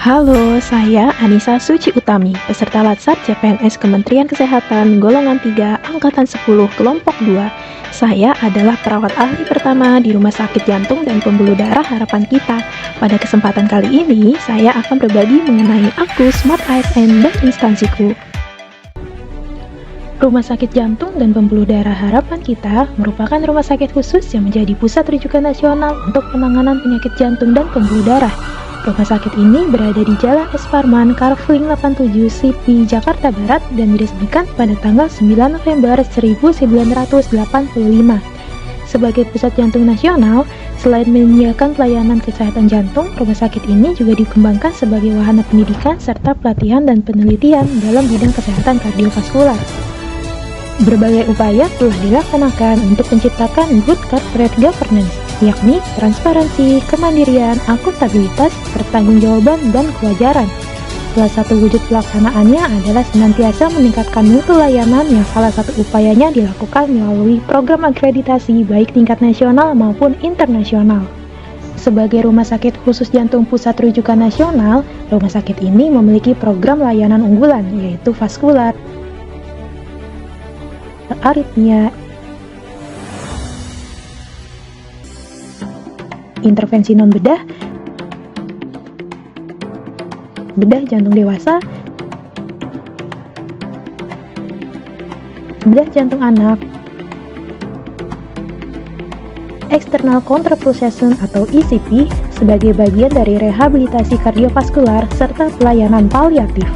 Halo, saya Anissa Suci Utami, peserta Latsar CPNS Kementerian Kesehatan Golongan 3, Angkatan 10, Kelompok 2. Saya adalah perawat ahli pertama di Rumah Sakit Jantung dan Pembuluh Darah Harapan Kita. Pada kesempatan kali ini, saya akan berbagi mengenai aku, Smart ASN, dan instansiku. Rumah Sakit Jantung dan Pembuluh Darah Harapan Kita merupakan rumah sakit khusus yang menjadi pusat rujukan nasional untuk penanganan penyakit jantung dan pembuluh darah. Rumah sakit ini berada di Jalan Es Parman, Karfling 87, Slipi, Jakarta Barat dan diresmikan pada tanggal 9 November 1985. Sebagai pusat jantung nasional, selain menyediakan pelayanan kesehatan jantung, rumah sakit ini juga dikembangkan sebagai wahana pendidikan serta pelatihan dan penelitian dalam bidang kesehatan kardiovaskular. Berbagai upaya telah dilaksanakan untuk menciptakan good corporate governance, yakni transparansi, kemandirian, akuntabilitas, pertanggungjawaban, dan kewajaran. Salah satu wujud pelaksanaannya adalah senantiasa meningkatkan mutu layanan yang salah satu upayanya dilakukan melalui program akreditasi baik tingkat nasional maupun internasional. Sebagai rumah sakit khusus jantung pusat rujukan nasional, rumah sakit ini memiliki program layanan unggulan yaitu vaskular, aritmia, intervensi non-bedah, bedah jantung dewasa, bedah jantung anak, external contrapulsation atau ECP sebagai bagian dari rehabilitasi kardiovaskular serta pelayanan paliatif.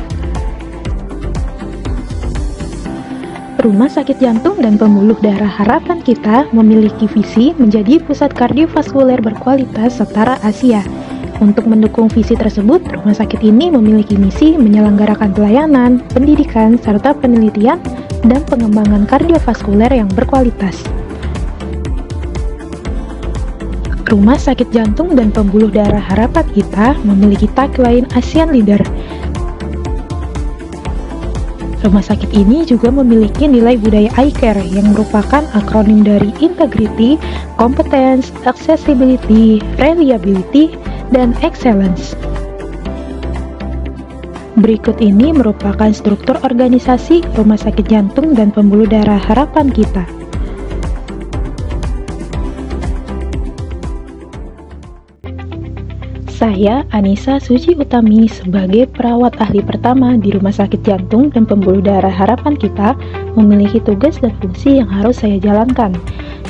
Rumah Sakit Jantung dan Pembuluh Darah Harapan Kita memiliki visi menjadi pusat kardiovaskuler berkualitas setara Asia. Untuk mendukung visi tersebut, rumah sakit ini memiliki misi menyelenggarakan pelayanan, pendidikan, serta penelitian dan pengembangan kardiovaskuler yang berkualitas. Rumah Sakit Jantung dan Pembuluh Darah Harapan Kita memiliki tagline ASEAN Leader. Rumah sakit ini juga memiliki nilai budaya iCare yang merupakan akronim dari Integrity, Competence, Accessibility, Reliability, dan Excellence. Berikut ini merupakan struktur organisasi Rumah Sakit Jantung dan Pembuluh Darah Harapan Kita. Saya, Anissa Suci Utami, sebagai perawat ahli pertama di Rumah Sakit Jantung dan Pembuluh Darah Harapan Kita, memiliki tugas dan fungsi yang harus saya jalankan.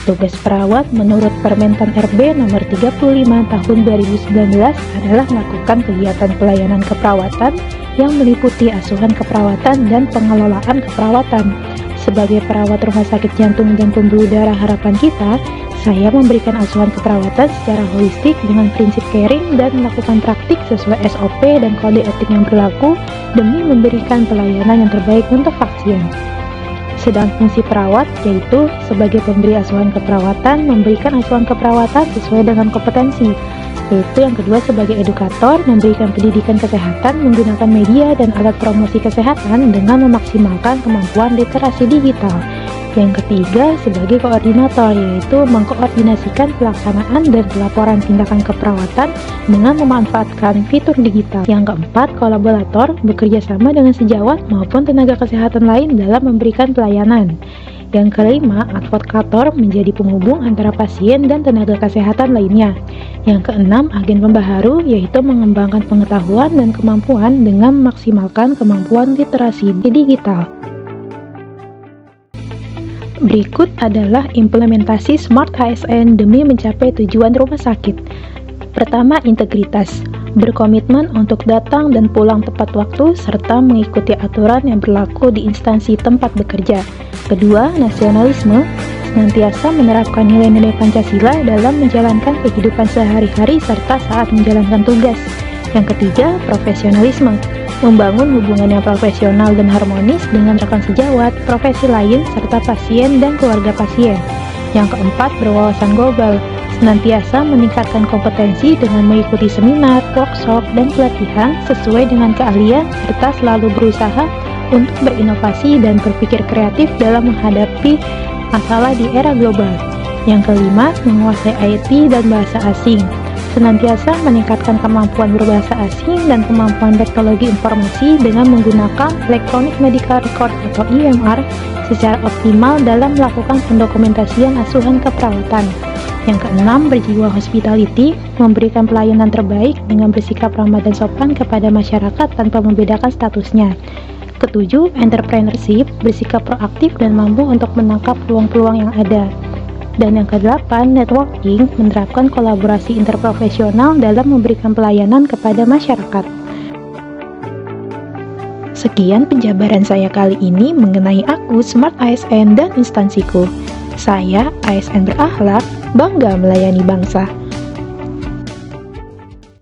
Tugas perawat menurut Permentan RB nomor 35 tahun 2019 adalah melakukan kegiatan pelayanan keperawatan yang meliputi asuhan keperawatan dan pengelolaan keperawatan. Sebagai perawat Rumah Sakit Jantung dan Pembuluh Darah Harapan Kita, saya memberikan asuhan keperawatan secara holistik dengan prinsip caring dan melakukan praktik sesuai SOP dan kode etik yang berlaku demi memberikan pelayanan yang terbaik untuk pasien. Sedang fungsi perawat yaitu sebagai pemberi asuhan keperawatan memberikan asuhan keperawatan sesuai dengan kompetensi, yaitu yang kedua sebagai edukator memberikan pendidikan kesehatan menggunakan media dan alat promosi kesehatan dengan memaksimalkan kemampuan literasi digital. Yang ketiga sebagai koordinator, yaitu mengkoordinasikan pelaksanaan dan pelaporan tindakan keperawatan dengan memanfaatkan fitur digital. Yang keempat, kolaborator bekerja sama dengan sejawat maupun tenaga kesehatan lain dalam memberikan pelayanan. Yang kelima, advokator menjadi penghubung antara pasien dan tenaga kesehatan lainnya. Yang keenam, agen pembaharu, yaitu mengembangkan pengetahuan dan kemampuan dengan memaksimalkan kemampuan literasi digital. Berikut adalah implementasi Smart ASN demi mencapai tujuan rumah sakit. Pertama, integritas. Berkomitmen untuk datang dan pulang tepat waktu serta mengikuti aturan yang berlaku di instansi tempat bekerja. Kedua, nasionalisme. Senantiasa menerapkan nilai-nilai Pancasila dalam menjalankan kehidupan sehari-hari serta saat menjalankan tugas. Yang ketiga, profesionalisme. Membangun hubungan yang profesional dan harmonis dengan rekan sejawat, profesi lain, serta pasien dan keluarga pasien. Yang keempat, berwawasan global. Senantiasa meningkatkan kompetensi dengan mengikuti seminar, workshop, dan pelatihan sesuai dengan keahlian, serta selalu berusaha untuk berinovasi dan berpikir kreatif dalam menghadapi masalah di era global. Yang kelima, menguasai IT dan bahasa asing. senantiasa meningkatkan kemampuan berbahasa asing dan kemampuan teknologi informasi dengan menggunakan Electronic Medical Record atau EMR secara optimal dalam melakukan pendokumentasian asuhan keperawatan. Yang keenam, berjiwa hospitality, memberikan pelayanan terbaik dengan bersikap ramah dan sopan kepada masyarakat tanpa membedakan statusnya. Ketujuh, entrepreneurship, bersikap proaktif dan mampu untuk menangkap peluang-peluang yang ada. Dan yang kedelapan, networking, menerapkan kolaborasi interprofesional dalam memberikan pelayanan kepada masyarakat. Sekian penjabaran saya kali ini mengenai aku, Smart ASN, dan instansiku. Saya, ASN berakhlak, bangga melayani bangsa.